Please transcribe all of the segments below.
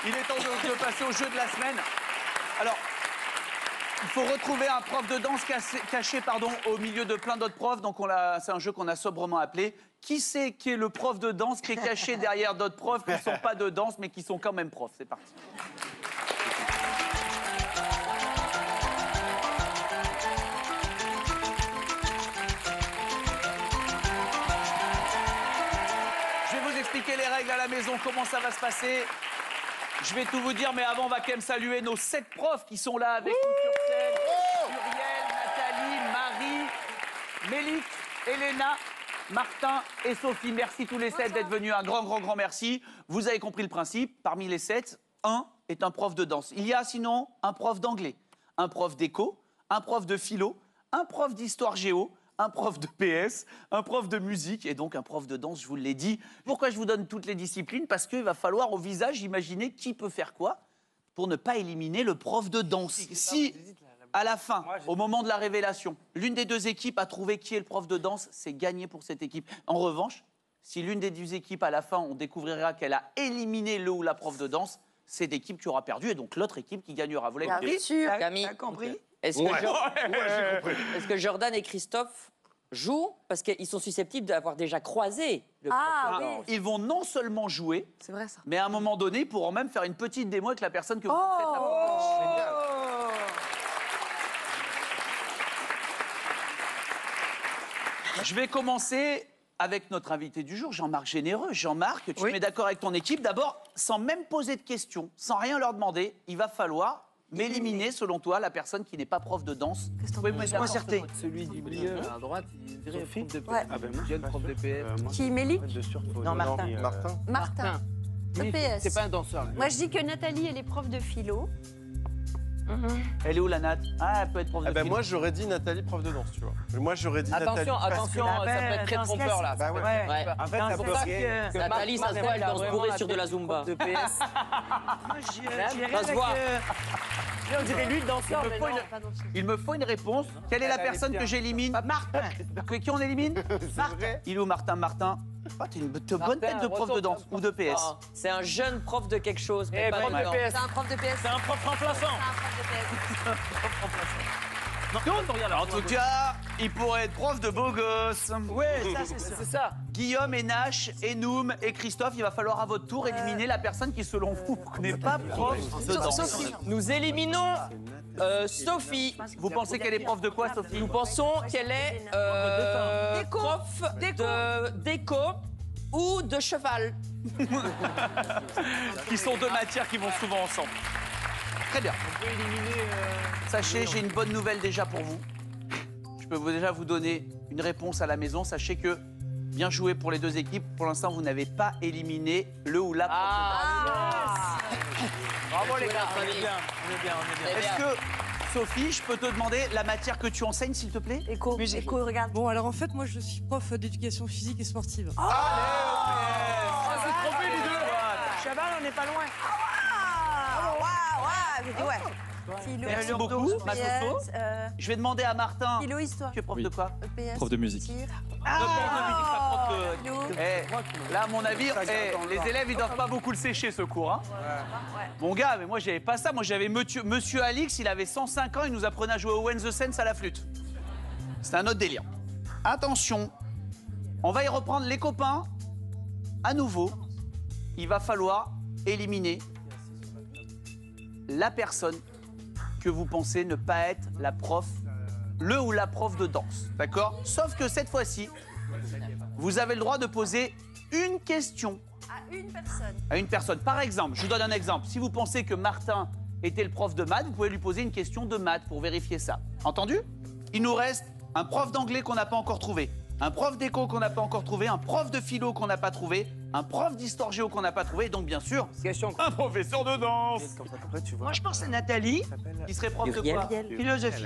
Il est temps de passer au jeu de la semaine. Alors, il faut retrouver un prof de danse caché au milieu de plein d'autres profs. Donc, c'est un jeu qu'on a sobrement appelé « Qui c'est qui est le prof de danse qui est caché derrière d'autres profs qui ne sont pas de danse, mais qui sont quand même profs ?» C'est parti. Je vais vous expliquer les règles à la maison, comment ça va se passer. Je vais tout vous dire, mais avant, on va quand même saluer nos 7 profs qui sont là avec nous sur scène. Uriel, Nathalie, Marie, Mélique, Elena, Martin et Sophie. Merci tous les 7 d'être venus. Un grand merci. Vous avez compris le principe. Parmi les 7, un est un prof de danse. Il y a sinon un prof d'anglais, un prof d'éco, un prof de philo, un prof d'histoire géo, un prof de PS, un prof de musique et donc un prof de danse, je vous l'ai dit. Pourquoi je vous donne toutes les disciplines? Parce qu'il va falloir au visage imaginer qui peut faire quoi pour ne pas éliminer le prof de danse. Si, à la fin, au moment de la révélation, l'une des deux équipes a trouvé qui est le prof de danse, c'est gagné pour cette équipe. En revanche, si l'une des deux équipes, à la fin, on découvrira qu'elle a éliminé le ou la prof de danse, c'est l'équipe qui aura perdu et donc l'autre équipe qui gagnera. Vous l'avez compris? Bien sûr. Camille, t'as compris? Est-ce que Jordan et Christophe jouent parce qu'ils sont susceptibles d'avoir déjà croisé le prof de danse? Ils vont non seulement jouer, C'est vrai ça. mais à un moment donné, ils pourront même faire une petite démo avec la personne que vous faites la prof de danse. Je vais commencer avec notre invité du jour, Jean-Marc Généreux. Jean-Marc, tu te mets d'accord avec ton équipe. D'abord, sans même poser de questions, sans rien leur demander, il va falloir m'éliminer, selon toi, la personne qui n'est pas prof de danse. Celui du milieu à droite, il dirait prof de PS. Ouais. Ah ben moi, jeune prof de PS. Qui, Mélique? Non, Martin. Martin. Lui, EPS. c'est pas un danseur. lui. Moi, je dis que Nathalie, elle est prof de philo. Elle est où la Nat? Ah, elle peut être prof de philo. Moi, j'aurais dit Nathalie, prof de danse, tu vois. Moi, j'aurais dit Nathalie. Attention, ça peut être très trompeur là. Bah ouais. Ouais. En fait, C'est pour ça que Nathalie, ça se voit, elle danse bourrée sur de la Zumba. De PS. Ça se voit. On dirait lui le danseur. mais non. Il me faut une réponse. Quelle est la personne que j'élimine? Martin. Qui on élimine? Martin. Il est où Martin? Oh, t'as une bonne tête de prof de danse ou de PS. Ah, c'est un jeune prof de quelque chose. Mais Eh, pas prof de de danse. PS. C'est un prof de PS. C'est un prof remplaçant. C'est un prof de PS. En tout cas, il pourrait être prof de beau gosse. Ouais, ça, c'est ça. Guillaume et Nash et Noum et Christophe, il va falloir à votre tour éliminer la personne qui, selon vous, n'est pas prof de danse. Sophie. Nous éliminons Sophie. Vous pensez qu'elle est prof de quoi, Sophie? Nous pensons qu'elle est prof de déco ou de cheval. Qui sont deux matières qui vont souvent ensemble. Très bien. On peut éliminer... Sachez, j'ai une bonne nouvelle déjà pour vous. Je peux déjà vous donner une réponse à la maison. Sachez que, bien joué pour les deux équipes, pour l'instant, vous n'avez pas éliminé le ou la prof de danse. Bravo les gars, on est bien. Est-ce que, Sophie, je peux te demander la matière que tu enseignes, s'il te plaît? Écho, regarde. Bon, alors en fait, moi, je suis prof d'éducation physique et sportive. C'est trompé les deux. Chaval, on n'est pas loin. J'ai dit ouais. Philo, Merci beaucoup, ma Soso. Je vais demander à Martin. Philo, histoire. Tu es prof de quoi? EPS. Prof de musique. tir. Prof de musique, pas prof de... Philo. Là, à mon avis, les élèves, ils doivent pas beaucoup le sécher, ce cours. Hein. Mon gars, mais moi, j'avais pas ça. Moi, j'avais Monsieur Alix, il avait 105 ans, il nous apprenait à jouer au When the Sense à la flûte. C'est un autre délire. Attention, on va y reprendre les copains. À nouveau, il va falloir éliminer la personne que vous pensez ne pas être la prof, le ou la prof de danse, d'accord? Sauf que cette fois-ci, vous avez le droit de poser une question À une personne. à une personne. Par exemple, je vous donne un exemple. Si vous pensez que Martin était le prof de maths, vous pouvez lui poser une question de maths pour vérifier ça. Entendu? Il nous reste un prof d'anglais qu'on n'a pas encore trouvé, un prof d'éco qu'on n'a pas encore trouvé, un prof de philo qu'on n'a pas trouvé, un prof d'histoire géo qu'on n'a pas trouvé, et donc bien sûr, Question. un professeur de danse. Moi, je pense à Nathalie, Qui serait prof de quoi? philosophie.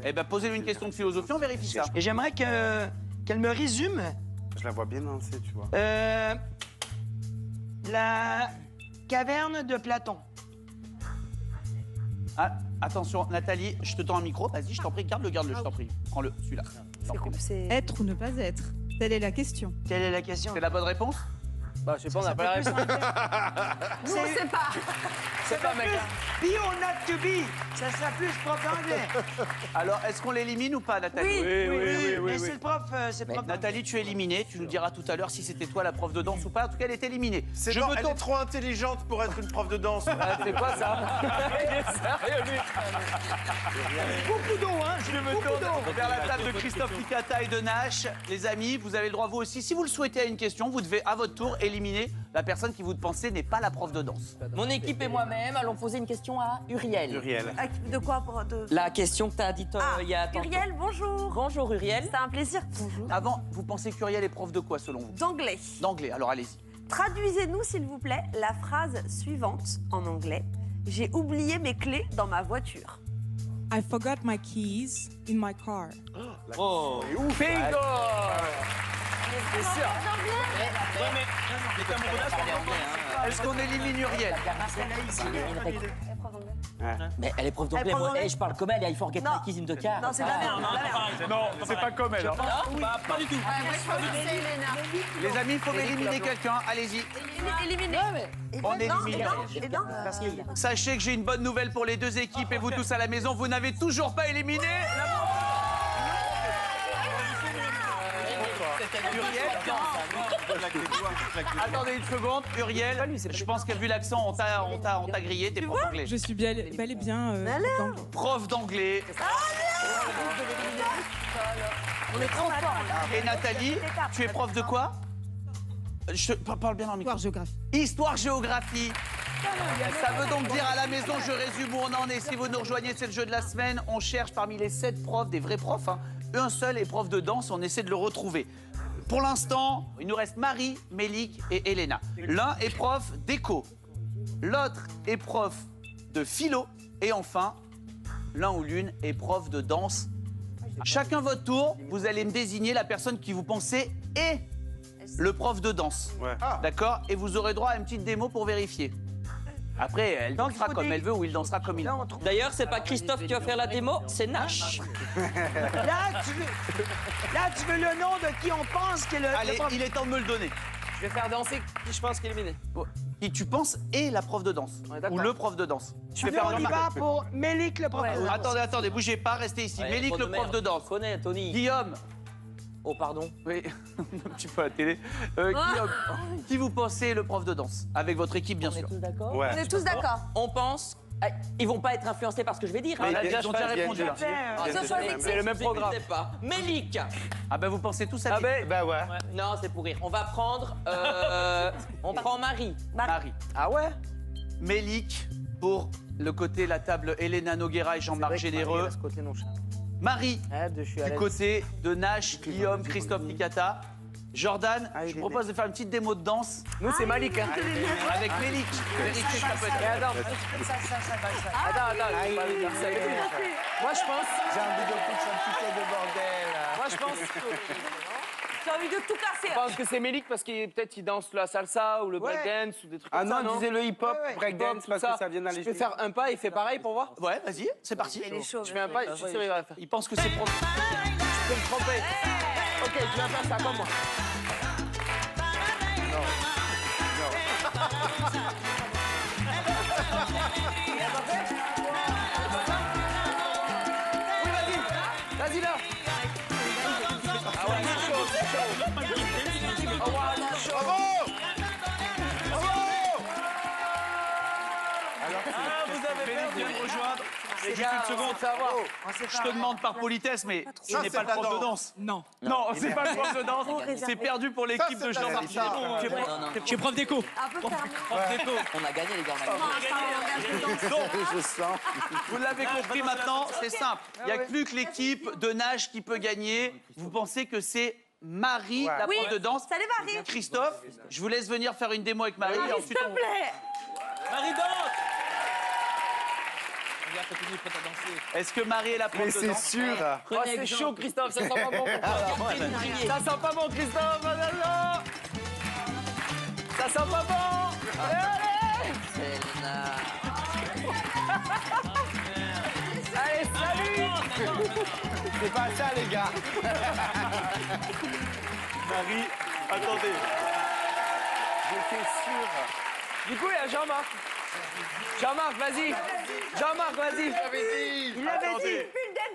Eh ben, posez-lui une question de philosophie, on vérifie ça. Et j'aimerais qu'elle me résume Je la vois bien danser, tu vois. la caverne de Platon. Ah, attention, Nathalie, je te tends un micro, vas-y, je t'en prie, garde-le, je t'en prie. Prends-le, celui-là. Je t'en prie. C'est Être ou ne pas être? Telle est la question. Quelle est la question? C'est la bonne réponse? Bah, je sais pas, on n'a pas la réponse. Nous, on sait pas. C'est pas, mec. Be or not to be. Ça sera plus prof anglais. Alors, est-ce qu'on l'élimine ou pas, Nathalie? Oui. Mais c'est le prof, c'est le prof. Nathalie, tu es éliminée. Tu nous diras tout à l'heure si c'était toi la prof de danse ou pas. En tout cas, elle est éliminée. C'est bon, elle est trop intelligente pour être une prof de danse. C'est quoi ça? Beaucoup d'eau, hein. Je me tourne vers la table de Christophe Licata et de Nash. Les amis, vous avez le droit, vous aussi, si vous le souhaitez, à une question. Vous devez, à votre tour, éliminer la personne qui vous pensez n'est pas la prof de danse. Mon équipe et moi-même allons poser une question à Uriel. Uriel. De quoi de... La question que tu as dite il y a tantôt. Uriel, bonjour. Bonjour Uriel. C'est un plaisir. Bonjour. Avant, vous pensez qu'Uriel est prof de quoi, selon vous? D'anglais. D'anglais, alors allez-y. Traduisez-nous, s'il vous plaît, la phrase suivante en anglais. J'ai oublié mes clés dans ma voiture. I forgot my keys in my car. Oh, bingo! C'est sûr. Est-ce qu'on élimine Uriel? Mais elle est prof d'anglais. Elle est prof Moi, d'anglais. je parle comme elle. Il faut forget Non. my keys in the car. Non, c'est de la merde. Non, c'est pas comme elle. Pas du tout. Les amis, il faut éliminer quelqu'un. Allez-y. Éliminé. On élimine. Et non. Sachez que j'ai une bonne nouvelle pour les deux équipes et vous tous à la maison. Vous n'avez toujours pas éliminé Uriel. Attendez une seconde, Uriel. Je pense qu'à vu l'accent, on t'a grillé. T'es prof d'anglais. Je suis bel et bien d'anglais. Prof d'anglais. On est trop fort. Et Nathalie, tu es prof de quoi? Je parle bien dans le micro. Histoire-géographie. Histoire-géographie. Ça veut donc dire à la maison, je résume où on en est. Si vous nous rejoignez, c'est le jeu de la semaine. On cherche parmi les 7 profs, des vrais profs, hein. Un seul est prof de danse, on essaie de le retrouver. Pour l'instant, il nous reste Marie, Mélik et Elena. L'un est prof d'éco, l'autre est prof de philo, et enfin, l'un ou l'une est prof de danse. Chacun votre tour, vous allez me désigner la personne qui vous pensez est le prof de danse. Ouais. D'accord? Et vous aurez droit à une petite démo pour vérifier. Après, elle dansera comme elle veut ou il dansera comme il veut. D'ailleurs, c'est pas Christophe qui va faire la démo, c'est Nash. Là, tu veux le nom de qui on pense que le Allez, prof. il est temps de me le donner. Je vais faire danser qui je pense qu'éliminé. Qui tu penses est la prof de danse Ouais, d'accord. ou le prof de danse. Je vais Là, faire on y va pour Mélik, le prof. Ouais, ouais. Attendez, bougez pas, restez ici. Mélik, le prof de danse. Je connais, Tony. Guillaume. Oh, pardon. Oui, un petit peu à la télé. Guillaume, qui vous pensez est le prof de danse? Avec votre équipe, bien On est sûr. tous d'accord? Ouais. On est tous d'accord. On pense... Ils vont pas être influencés par ce que je vais dire. Mais hein. ils ont déjà répondu. là. C'est le même programme. Je sais pas. Mélik. Ah ben vous pensez tous à Ah ben, Bah ouais. Non, c'est pour rire. On va prendre... on prend Marie. Marie. ah ouais? Mélik pour le côté la table Elena Noguera et Jean-Marc Généreux. Ce côté nonchalant. Marie Je suis à du l'aise. côté de Nash, Guillaume, Christophe Licata. Jordan, Ah, il je est propose de faire une petite démo de danse Nous, c'est Malik. Hein. avec Mélik. Vérifiez que ça peut être. Et attends, Ah, il est- moi je pense... J'ai envie de foutre un petit peu de bordel. Moi je pense... J'ai envie de tout casser. Je pense que c'est Mélik parce qu'il peut-être il danse la salsa ou le breakdance ou des trucs Ah comme ça, non, disait le hip-hop, breakdance, Tout parce que ça vient Je d'aller. peux faire un pas, il fait pareil pour voir? Ouais, vas-y, c'est parti. Il est chaud. Je fais un pas, je suis sûr il va le faire. Il pense que c'est prof. Je peux me tromper. Ok, tu vas faire ça comme moi. Oui, vas-y. Vas-y là. Ah ouais, c'est chaud, c'est chaud. Oh, wow, c'est chaud. Vous avez fait de me rejoindre. Les Juste gars, une seconde. savoir. Je te demande par politesse, mais ce Ça, n'est c'est pas le la prof de danse. danse. Non. Non, c'est pas le prof de danse. réservé. C'est perdu pour l'équipe Ça, de c'est la Jean-Marc salsa. Généreux. Tu es prof- Non, non. Je suis prof d'éco. Un peu fermé. On a gagné, les gars. On a gagné. Donc, Je sens. vous l'avez compris maintenant, c'est simple. Il n'y a plus que l'équipe de Nash qui peut gagner. Vous pensez que c'est Marie, la Oui. prof de danse? Salut Marie. Christophe, je vous laisse venir faire une démo avec Marie. et Marie, s'il ensuite, te plaît. Marie danse. est-ce que Marie est la prof Mais de c'est danse? sûr. Oh, c'est chaud, Christophe, ça sent pas bon. Ça sent pas bon, Christophe. Oh là là. Ça sent pas bon. Allez, salut. C'est pas ça, les gars. Marie, attendez. sûr. Du coup, il y a Jean-Marc. Jean-Marc, vas-y. Jean-Marc, vas-y. Il l'avait dit.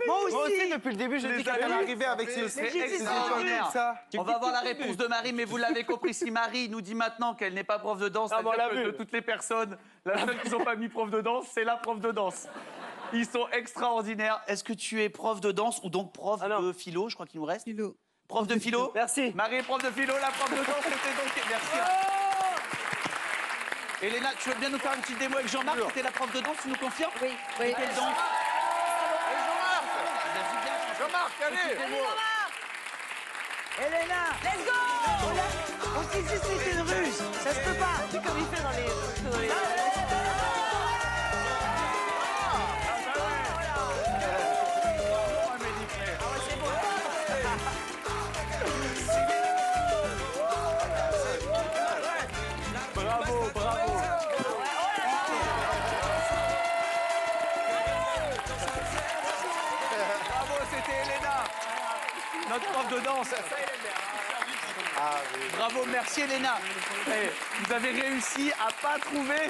Moi Moi aussi, aussi. depuis le début, je dis qu'elle allait arriver avec ce... C'est j'ai dit extraordinaire. ça. On va voir la réponse de Marie, mais vous l'avez compris, si Marie nous dit maintenant qu'elle n'est pas prof de danse, Ah, bon, on c'est-à-dire l'a que vu. de toutes les personnes, la seule qui n'ont pas mis prof de danse, c'est la prof de danse. Ils sont extraordinaires. Est-ce que tu es prof de danse ou donc prof Ah, non. de philo, je crois qu'il nous reste? Philo. Prof de philo? Merci. Marie est prof de philo, la prof de danse, c'était donc... Merci. Elena, tu veux bien nous faire une petite démo avec Jean-Marc, qui était la prof de danse, tu nous confirmes? Oui, oui. Quelle danse? Jean-Marc, allez. Elena. Let's go. On dit que c'est une ruse. Ça se peut pas. C'est comme il fait dans les... Bravo, bravo. Bravo, c'était Elena, notre prof de danse. Bravo, merci Elena. Eh, vous avez réussi à pas trouver